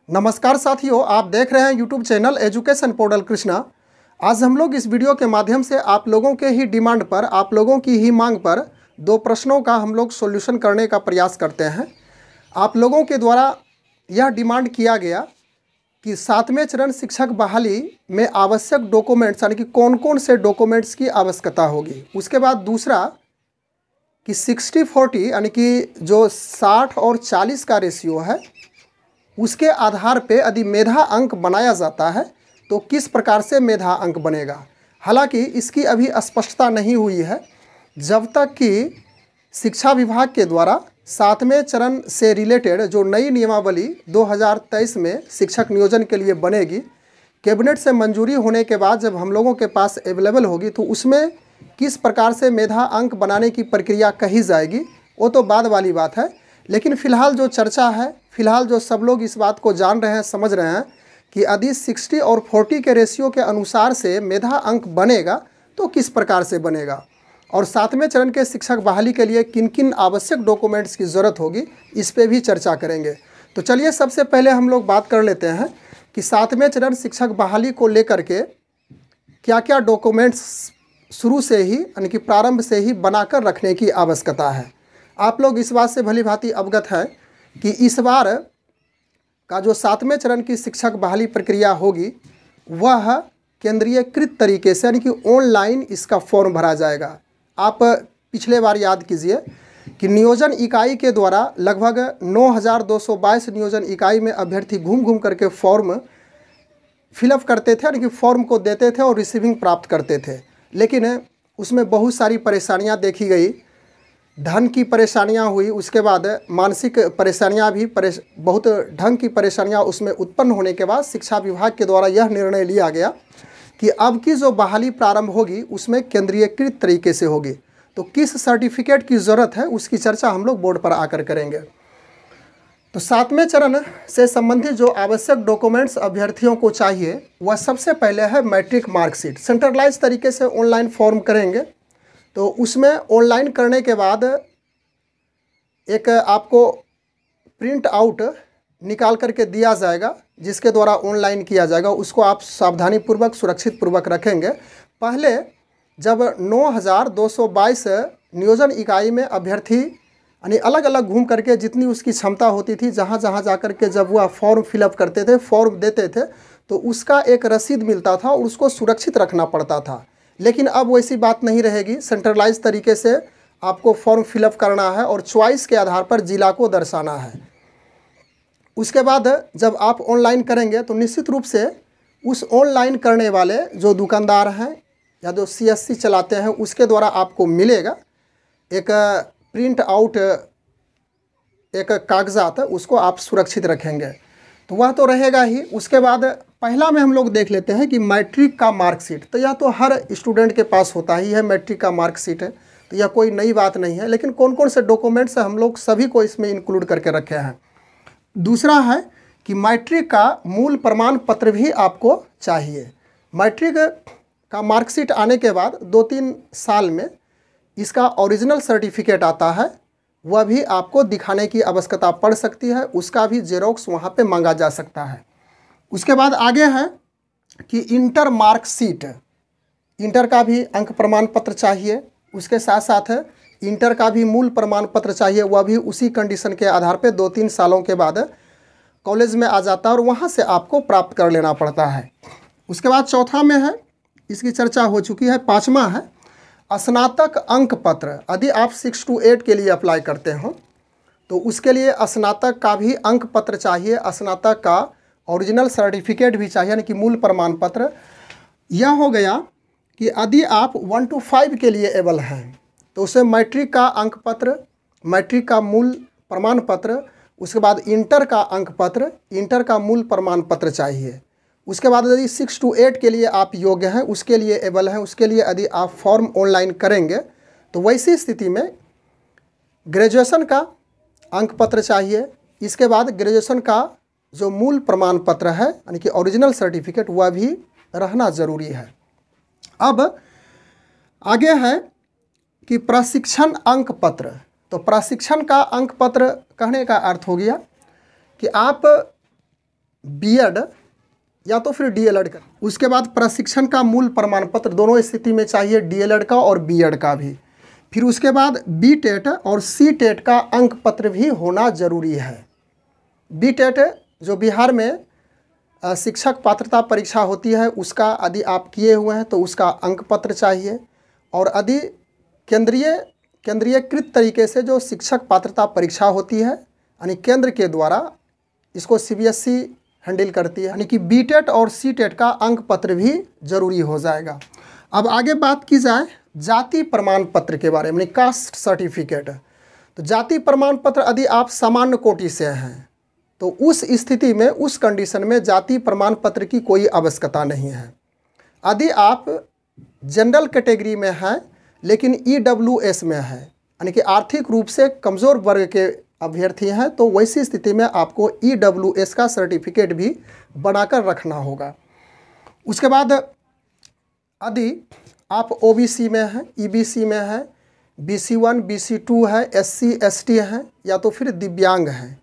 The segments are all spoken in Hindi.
नमस्कार साथियों, आप देख रहे हैं YouTube channel education portal Krishna. आज हम लोग इस वीडियो के माध्यम से आप लोगों के ही डिमांड पर, आप लोगों की ही मांग पर दो प्रश्नों का हम लोग सॉल्यूशन करने का प्रयास करते हैं। आप लोगों के द्वारा यह डिमांड किया गया कि 7वें चरण शिक्षक बहाली में आवश्यक डॉक्यूमेंट्स यानी कि कौन कौन से डॉक्यूमेंट्स की आवश्यकता होगी। उसके बाद दूसरा कि 60-40 यानी कि जो 60 और 40 का रेशियो है उसके आधार पे यदि मेधा अंक बनाया जाता है तो किस प्रकार से मेधा अंक बनेगा। हालांकि इसकी अभी स्पष्टता नहीं हुई है। जब तक कि शिक्षा विभाग के द्वारा 7वें चरण से रिलेटेड जो नई नियमावली 2023 में शिक्षक नियोजन के लिए बनेगी, कैबिनेट से मंजूरी होने के बाद जब हम लोगों के पास अवेलेबल होगी तो उसमें किस प्रकार से मेधा अंक बनाने की प्रक्रिया कही जाएगी वो तो बाद वाली बात है। लेकिन फ़िलहाल जो चर्चा है, फ़िलहाल जो सब लोग इस बात को जान रहे हैं, समझ रहे हैं कि यदि 60 और 40 के रेशियो के अनुसार से मेधा अंक बनेगा तो किस प्रकार से बनेगा और 7वें चरण के शिक्षक बहाली के लिए किन किन आवश्यक डॉक्यूमेंट्स की ज़रूरत होगी, इस पे भी चर्चा करेंगे। तो चलिए सबसे पहले हम लोग बात कर लेते हैं कि 7वें चरण शिक्षक बहाली को लेकर के क्या क्या डॉक्यूमेंट्स शुरू से ही यानी कि प्रारंभ से ही बनाकर रखने की आवश्यकता है। आप लोग इस बात से भली भांति अवगत हैं कि इस बार का जो 7वें चरण की शिक्षक बहाली प्रक्रिया होगी वह केंद्रीयकृत तरीके से यानी कि ऑनलाइन इसका फॉर्म भरा जाएगा। आप पिछले बार याद कीजिए कि नियोजन इकाई के द्वारा लगभग 9,222 नियोजन इकाई में अभ्यर्थी घूम घूम करके फॉर्म फिलअप करते थे यानी कि फॉर्म को देते थे और रिसीविंग प्राप्त करते थे। लेकिन उसमें बहुत सारी परेशानियां देखी गई, धन की परेशानियां हुई, उसके बाद मानसिक परेशानियां भी बहुत ढंग की परेशानियां उसमें उत्पन्न होने के बाद शिक्षा विभाग के द्वारा यह निर्णय लिया गया कि अब की जो बहाली प्रारंभ होगी उसमें केंद्रीयकृत तरीके से होगी। तो किस सर्टिफिकेट की ज़रूरत है उसकी चर्चा हम लोग बोर्ड पर आकर करेंगे। तो 7वें चरण से संबंधित जो आवश्यक डॉक्यूमेंट्स अभ्यर्थियों को चाहिए वह सबसे पहले है मैट्रिक मार्कशीट। सेंट्रलाइज तरीके से ऑनलाइन फॉर्म करेंगे तो उसमें ऑनलाइन करने के बाद एक आपको प्रिंट आउट निकाल करके दिया जाएगा जिसके द्वारा ऑनलाइन किया जाएगा। उसको आप सावधानी पूर्वक सुरक्षित पूर्वक रखेंगे। पहले जब 9,222 नियोजन इकाई में अभ्यर्थी यानी अलग अलग घूम करके जितनी उसकी क्षमता होती थी जहाँ जहाँ जा कर के जब वह फॉर्म फिलअप करते थे, फॉर्म देते थे तो उसका एक रसीद मिलता था और उसको सुरक्षित रखना पड़ता था। लेकिन अब वैसी बात नहीं रहेगी। सेंट्रलाइज तरीके से आपको फॉर्म फिलअप करना है और चॉइस के आधार पर जिला को दर्शाना है। उसके बाद जब आप ऑनलाइन करेंगे तो निश्चित रूप से उस ऑनलाइन करने वाले जो दुकानदार हैं या जो CSC चलाते हैं उसके द्वारा आपको मिलेगा एक प्रिंट आउट, एक कागजात, उसको आप सुरक्षित रखेंगे तो वह तो रहेगा ही। उसके बाद पहला में हम लोग देख लेते हैं कि मैट्रिक का मार्कशीट। तो यह तो हर स्टूडेंट के पास होता ही है, मैट्रिक का मार्कशीट है, तो यह कोई नई बात नहीं है। लेकिन कौन कौन से डॉक्यूमेंट्स हम लोग सभी को इसमें इंक्लूड करके रखे हैं। दूसरा है कि मैट्रिक का मूल प्रमाण पत्र भी आपको चाहिए। मैट्रिक का मार्कशीट आने के बाद 2-3 साल में इसका ओरिजिनल सर्टिफिकेट आता है, वह भी आपको दिखाने की आवश्यकता पड़ सकती है। उसका भी जेरोक्स वहाँ पे मांगा जा सकता है। उसके बाद आगे है कि इंटर मार्कशीट, इंटर का भी अंक प्रमाण पत्र चाहिए। उसके साथ साथ इंटर का भी मूल प्रमाण पत्र चाहिए, वह भी उसी कंडीशन के आधार पे 2-3 सालों के बाद कॉलेज में आ जाता है और वहाँ से आपको प्राप्त कर लेना पड़ता है। उसके बाद चौथा में है, इसकी चर्चा हो चुकी है। 5वां है स्नातक अंक पत्र। यदि आप 6 to 8 के लिए अप्लाई करते हो तो उसके लिए स्नातक का भी अंक पत्र चाहिए, स्नातक का ओरिजिनल सर्टिफिकेट भी चाहिए यानी कि मूल प्रमाण पत्र। यह हो गया कि यदि आप 1 to 5 के लिए एबल हैं तो उसे मैट्रिक का अंक पत्र, मैट्रिक का मूल प्रमाण पत्र, उसके बाद इंटर का अंक पत्र, इंटर का मूल प्रमाण पत्र चाहिए। उसके बाद यदि 6 to 8 के लिए आप योग्य हैं, उसके लिए एबल हैं, उसके लिए यदि आप फॉर्म ऑनलाइन करेंगे तो वैसी स्थिति में ग्रेजुएशन का अंक पत्र चाहिए। इसके बाद ग्रेजुएशन का जो मूल प्रमाण पत्र है यानी कि ओरिजिनल सर्टिफिकेट वह भी रहना ज़रूरी है। अब आगे है कि प्रशिक्षण अंक पत्र। तो प्रशिक्षण का अंक पत्र कहने का अर्थ हो गया कि आप बीएड या तो फिर डीएलएड का। उसके बाद प्रशिक्षण का मूल प्रमाण पत्र, दोनों स्थिति में चाहिए, डीएलएड का और बीएड का भी। फिर उसके बाद बीटेट और सीटेट का अंक पत्र भी होना जरूरी है। बीटेट जो बिहार में शिक्षक पात्रता परीक्षा होती है, उसका यदि आप किए हुए हैं तो उसका अंक पत्र चाहिए। और यदि केंद्रीयकृत तरीके से जो शिक्षक पात्रता परीक्षा होती है, यानी केंद्र के द्वारा, इसको सीबीएसई हैंडल करती है, यानी कि बीटेट और सीटेट का अंक पत्र भी जरूरी हो जाएगा। अब आगे बात की जाए जाति प्रमाण पत्र के बारे में, कास्ट सर्टिफिकेट। तो जाति प्रमाण पत्र यदि आप सामान्य कोटि से हैं तो उस स्थिति में, उस कंडीशन में जाति प्रमाण पत्र की कोई आवश्यकता नहीं है। यदि आप जनरल कैटेगरी में हैं लेकिन ईडब्ल्यूएस में है, यानी कि आर्थिक रूप से कमज़ोर वर्ग के अभ्यर्थी हैं, तो वैसी स्थिति में आपको ईडब्ल्यूएस का सर्टिफिकेट भी बनाकर रखना होगा। उसके बाद यदि आप ओबीसी में हैं, ईबीसी में हैं, BC1 BC2 है, SC ST हैं, या तो फिर दिव्यांग हैं,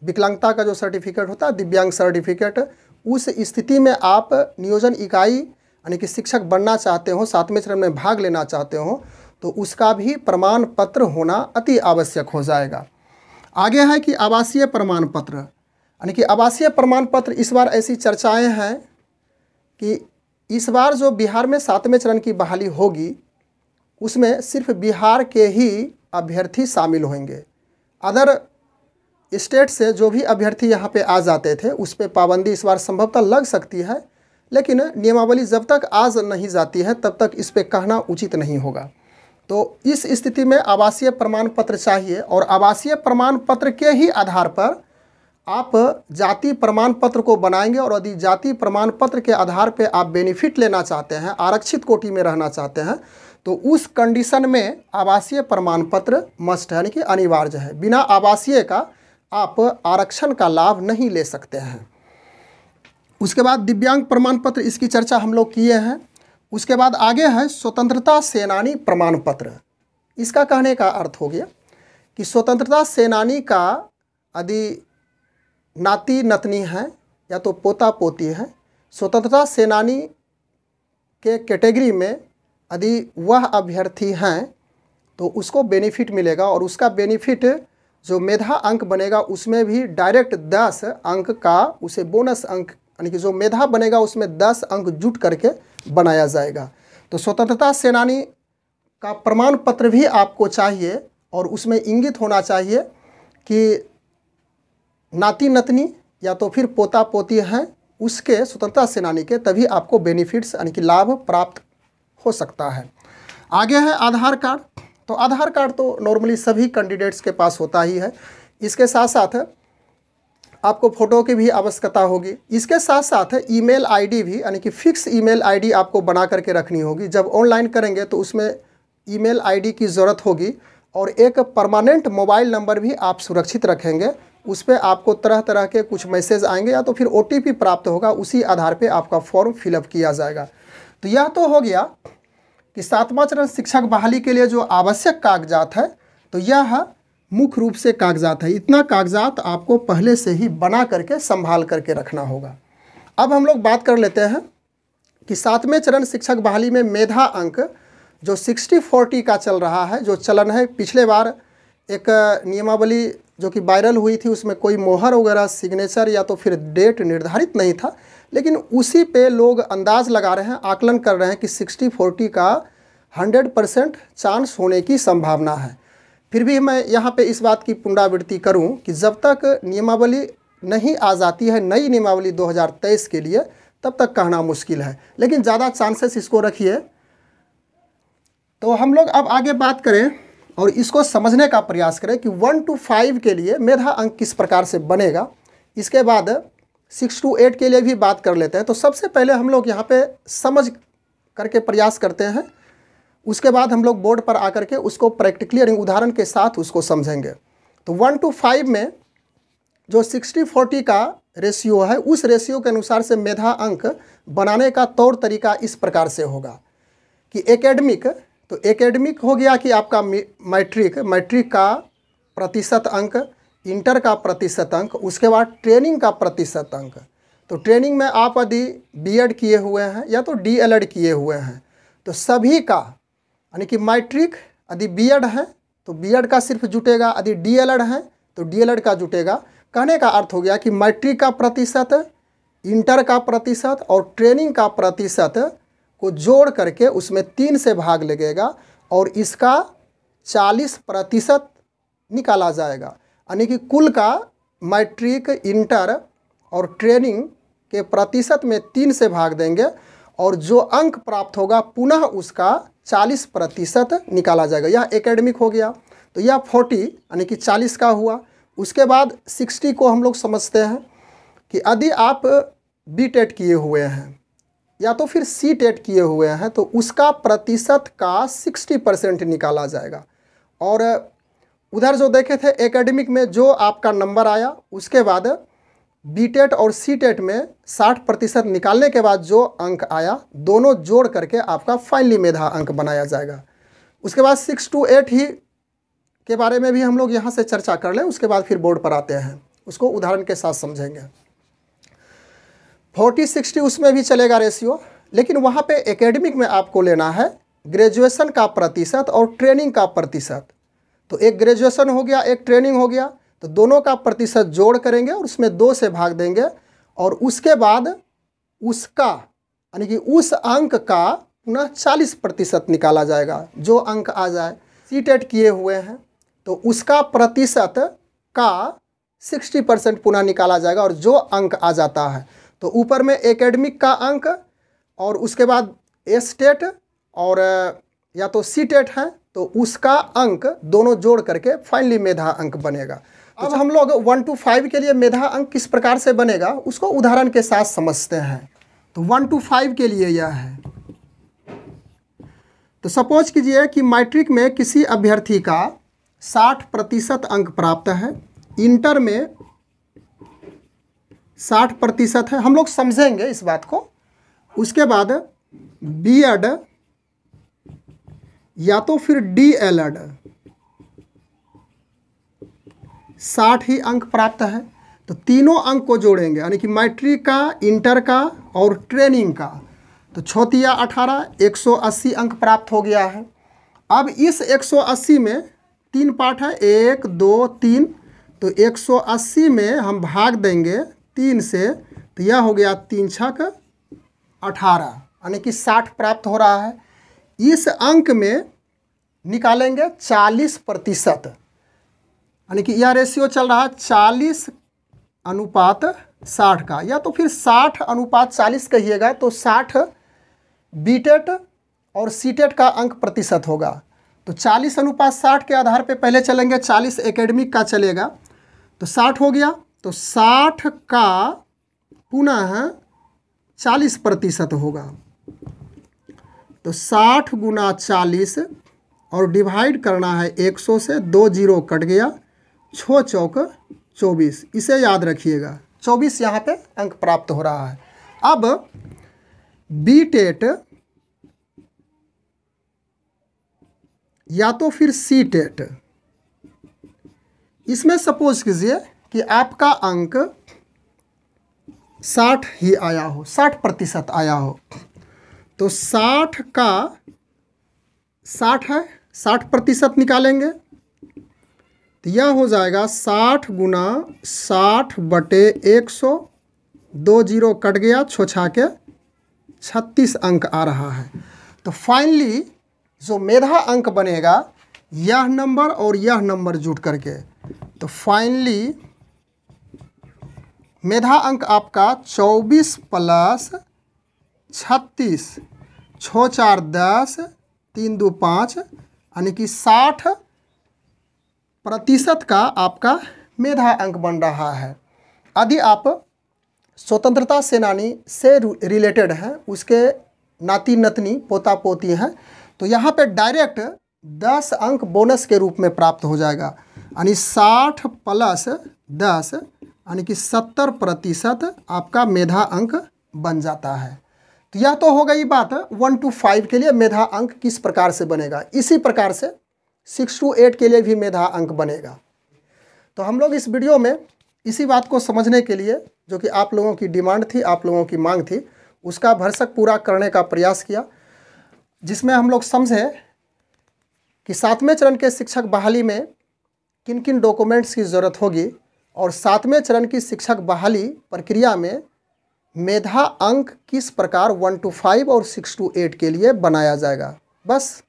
विकलांगता का जो सर्टिफिकेट होता है दिव्यांग सर्टिफिकेट, उस स्थिति में आप नियोजन इकाई यानी कि शिक्षक बनना चाहते हो, 7वें चरण में भाग लेना चाहते हो, तो उसका भी प्रमाण पत्र होना अति आवश्यक हो जाएगा। आगे है कि आवासीय प्रमाण पत्र, यानी कि आवासीय प्रमाण पत्र, इस बार ऐसी चर्चाएं हैं कि इस बार जो बिहार में 7वें चरण की बहाली होगी उसमें सिर्फ बिहार के ही अभ्यर्थी शामिल होंगे। अदर स्टेट से जो भी अभ्यर्थी यहाँ पे आ जाते थे उस पर पाबंदी इस बार संभवतः लग सकती है, लेकिन नियमावली जब तक आज नहीं जाती है तब तक इस पे कहना उचित नहीं होगा। तो इस स्थिति में आवासीय प्रमाण पत्र चाहिए, और आवासीय प्रमाण पत्र के ही आधार पर आप जाति प्रमाण पत्र को बनाएंगे। और यदि जाति प्रमाण पत्र के आधार पर आप बेनिफिट लेना चाहते हैं, आरक्षित कोटि में रहना चाहते हैं, तो उस कंडीशन में आवासीय प्रमाण पत्र मस्ट है, यानी कि अनिवार्य है। बिना आवासीय का आप आरक्षण का लाभ नहीं ले सकते हैं। उसके बाद दिव्यांग प्रमाण पत्र, इसकी चर्चा हम लोग किए हैं। उसके बाद आगे है स्वतंत्रता सेनानी प्रमाण पत्र। इसका कहने का अर्थ हो गया कि स्वतंत्रता सेनानी का यदि नाती नतनी है या तो पोता पोती है, स्वतंत्रता सेनानी के कैटेगरी में यदि वह अभ्यर्थी हैं तो उसको बेनिफिट मिलेगा, और उसका बेनिफिट जो मेधा अंक बनेगा उसमें भी डायरेक्ट 10 अंक का उसे बोनस अंक, यानी कि जो मेधा बनेगा उसमें 10 अंक जुट करके बनाया जाएगा। तो स्वतंत्रता सेनानी का प्रमाण पत्र भी आपको चाहिए, और उसमें इंगित होना चाहिए कि नाती नतनी या तो फिर पोता पोती हैं उसके स्वतंत्रता सेनानी के, तभी आपको बेनिफिट्स यानी कि लाभ प्राप्त हो सकता है। आगे है आधार कार्ड। तो आधार कार्ड तो नॉर्मली सभी कैंडिडेट्स के पास होता ही है। इसके साथ साथ आपको फ़ोटो की भी आवश्यकता होगी। इसके साथ साथ ईमेल आईडी भी, यानी कि फिक्स ईमेल आईडी आपको बना करके रखनी होगी। जब ऑनलाइन करेंगे तो उसमें ईमेल आईडी की ज़रूरत होगी, और एक परमानेंट मोबाइल नंबर भी आप सुरक्षित रखेंगे। उस पर आपको तरह तरह के कुछ मैसेज आएंगे या तो फिर OTP प्राप्त होगा, उसी आधार पर आपका फॉर्म फिलअप किया जाएगा। तो यह तो हो गया कि 7वां चरण शिक्षक बहाली के लिए जो आवश्यक कागजात है, तो यह मुख्य रूप से कागजात है। इतना कागजात आपको पहले से ही बना करके संभाल करके रखना होगा। अब हम लोग बात कर लेते हैं कि 7वें चरण शिक्षक बहाली में मेधा अंक जो 60-40 का चल रहा है, जो चलन है। पिछले बार एक नियमावली जो कि वायरल हुई थी उसमें कोई मोहर वगैरह सिग्नेचर या तो फिर डेट निर्धारित नहीं था, लेकिन उसी पे लोग अंदाज़ लगा रहे हैं, आकलन कर रहे हैं कि 60-40 का 100% चांस होने की संभावना है। फिर भी मैं यहाँ पे इस बात की पुनरावृत्ति करूँ कि जब तक नियमावली नहीं आ जाती है, नई नियमावली 2023 के लिए, तब तक कहना मुश्किल है, लेकिन ज़्यादा चांसेस इसको रखिए। तो हम लोग अब आगे बात करें और इसको समझने का प्रयास करें कि 1 to 5 के लिए मेधा अंक किस प्रकार से बनेगा। इसके बाद 6 to 8 के लिए भी बात कर लेते हैं। तो सबसे पहले हम लोग यहाँ पे समझ करके प्रयास करते हैं, उसके बाद हम लोग बोर्ड पर आकर के उसको प्रैक्टिकली यानी उदाहरण के साथ उसको समझेंगे। तो 1 to 5 में जो 60-40 का रेशियो है, उस रेशियो के अनुसार से मेधा अंक बनाने का तौर तरीका इस प्रकार से होगा कि एकेडमिक, तो एकेडमिक हो गया कि आपका मैट्रिक का प्रतिशत अंक, इंटर का प्रतिशत अंक, उसके बाद ट्रेनिंग का प्रतिशत अंक। तो ट्रेनिंग में आप यदि बीएड किए हुए हैं या तो डीएलएड किए हुए हैं तो सभी का, यानी कि मैट्रिक यदि बीएड है तो बीएड का सिर्फ जुटेगा, यदि डीएलएड है तो डीएलएड का जुटेगा। कहने का अर्थ हो गया कि मैट्रिक का प्रतिशत, इंटर का प्रतिशत और ट्रेनिंग का प्रतिशत को जोड़ करके उसमें 3 से भाग लगेगा और इसका 40% निकाला जाएगा। यानी कि कुल का मैट्रिक, इंटर और ट्रेनिंग के प्रतिशत में 3 से भाग देंगे और जो अंक प्राप्त होगा पुनः उसका 40% निकाला जाएगा। यह एकेडमिक हो गया। तो यह 40 यानी कि 40 का हुआ। उसके बाद 60 को हम लोग समझते हैं कि यदि आप बीटेट किए हुए हैं या तो फिर सीटेट किए हुए हैं तो उसका प्रतिशत का 60% निकाला जाएगा। और उधर जो देखे थे एकेडमिक में जो आपका नंबर आया उसके बाद बीटेट और सीटेट में 60% निकालने के बाद जो अंक आया दोनों जोड़ करके आपका फाइनली मेधा अंक बनाया जाएगा। उसके बाद 6 to 8 ही के बारे में भी हम लोग यहाँ से चर्चा कर लें, उसके बाद फिर बोर्ड पर आते हैं, उसको उदाहरण के साथ समझेंगे। 40-60 उसमें भी चलेगा रेशियो, लेकिन वहाँ पे एकेडमिक में आपको लेना है ग्रेजुएशन का प्रतिशत और ट्रेनिंग का प्रतिशत। तो एक ग्रेजुएशन हो गया, एक ट्रेनिंग हो गया, तो दोनों का प्रतिशत जोड़ करेंगे और उसमें 2 से भाग देंगे और उसके बाद उसका यानी कि उस अंक का पुनः 40% निकाला जाएगा। जो अंक आ जाए, सीटेट किए हुए हैं तो उसका प्रतिशत का 60% पुनः निकाला जाएगा और जो अंक आ जाता है तो ऊपर में एकेडमिक का अंक और उसके बाद एस्टेट और या तो सीटेट है तो उसका अंक दोनों जोड़ करके फाइनली मेधा अंक बनेगा। अब हम लोग 1 to 5 के लिए मेधा अंक किस प्रकार से बनेगा उसको उदाहरण के साथ समझते हैं। तो 1 to 5 के लिए यह है। तो सपोज कीजिए कि मैट्रिक में किसी अभ्यर्थी का 60% अंक प्राप्त है, इंटर में 60% है, हम लोग समझेंगे इस बात को। उसके बाद बीएड या तो फिर डीएलएड 60 ही अंक प्राप्त है। तो तीनों अंक को जोड़ेंगे यानी कि मैट्रिक का, इंटर का और ट्रेनिंग का। तो 6 × 18 180 अंक प्राप्त हो गया है। अब इस 180 में 3 पार्ट है, 1 2 3। तो 180 में हम भाग देंगे 3 से, तो यह हो गया 3 × 18 यानी कि 60 प्राप्त हो रहा है। इस अंक में निकालेंगे 40%, यानी कि यह रेशियो चल रहा है 40:60 का, या तो फिर 60:40 कहिएगा तो 60 बीटेट और सीटेट का अंक प्रतिशत होगा। तो 40:60 के आधार पे पहले चलेंगे, 40 एकेडमिक का चलेगा तो 60 हो गया। तो 60 का पुनः 40% होगा। तो 60 × 40 और डिवाइड करना है 100 से, 2 0 कट गया, 6 चौक 24। इसे याद रखिएगा, 24 यहाँ पे अंक प्राप्त हो रहा है। अब बीटेट या तो फिर सीटेट, इसमें सपोज कीजिए कि आपका अंक 60 ही आया हो, 60% आया हो। तो 60 का 60 है, 60% निकालेंगे तो यह हो जाएगा 60 × 60/100, 2 0 कट गया, 6 छाके 36 अंक आ रहा है। तो फाइनली जो मेधा अंक बनेगा यह नंबर और यह नंबर जुट करके, तो फाइनली मेधा अंक आपका 24 + 36, 6 4 10, 3 2 5 यानी कि 60% का आपका मेधा अंक बन रहा है। यदि आप स्वतंत्रता सेनानी से रिलेटेड हैं, उसके नाती नतनी पोता पोती हैं, तो यहाँ पे डायरेक्ट 10 अंक बोनस के रूप में प्राप्त हो जाएगा। यानी 60 + 10 यानी कि 70% आपका मेधा अंक बन जाता है। तो यह तो हो गई बात 1 to 5 के लिए मेधा अंक किस प्रकार से बनेगा। इसी प्रकार से 6 to 8 के लिए भी मेधा अंक बनेगा। तो हम लोग इस वीडियो में इसी बात को समझने के लिए, जो कि आप लोगों की डिमांड थी, आप लोगों की मांग थी, उसका भरसक पूरा करने का प्रयास किया, जिसमें हम लोग समझें कि 7वें चरण के शिक्षक बहाली में किन किन डॉक्यूमेंट्स की ज़रूरत होगी और 7वें चरण की शिक्षक बहाली प्रक्रिया में मेधा अंक किस प्रकार 1 to 5 और 6 to 8 के लिए बनाया जाएगा। बस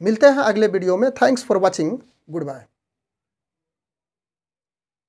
मिलते हैं अगले वीडियो में। Thanks for watching. Good bye.